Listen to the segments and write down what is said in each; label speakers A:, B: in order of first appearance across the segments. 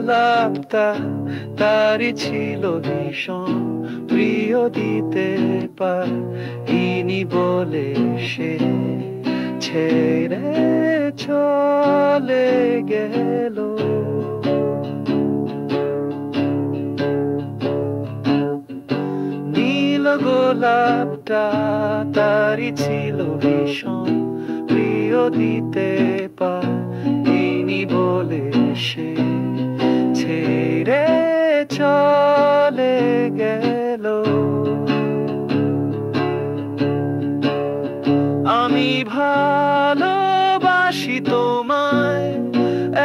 A: গোলাপটা তারই ছিল ভীষণ প্রিয়, দিতে পারিনি বলে সে ছেড়ে চলে গেল। নীল গোলাপটা তারই ছিল ভীষণ প্রিয়, দিতে পারিনি বলে সে ছেড়ে চলে গেল। আমি ভালোবাসি তোমায়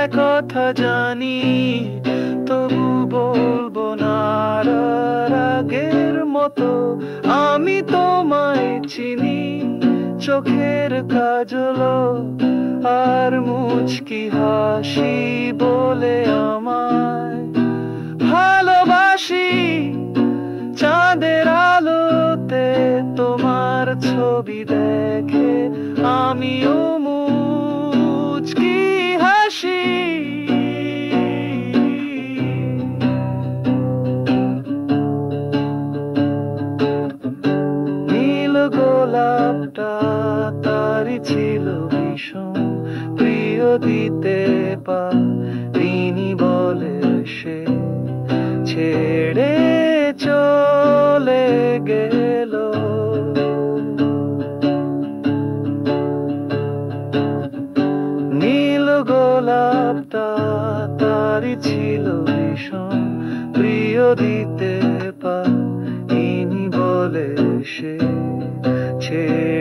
A: একথা জানি, তবু বলবো না আর আগের মতো। আমি তোমায় চিনি চোখের কাজল আর মুচকি হাসি বলে আমায় ভালোবাসি। চাঁদের আলোতে তোমার ছবি দেখে আমিও মুচকি হাসি। নীল গোলাপটা তারই ছিল ভীষণ প্রিয়, দিতে পারিনি বলে সে ছেড়ে চলে গেল। নীল গোলাপটা তারই ছিল ভীষণ প্রিয়, দিতে পারিনি বলে সে ছেড়ে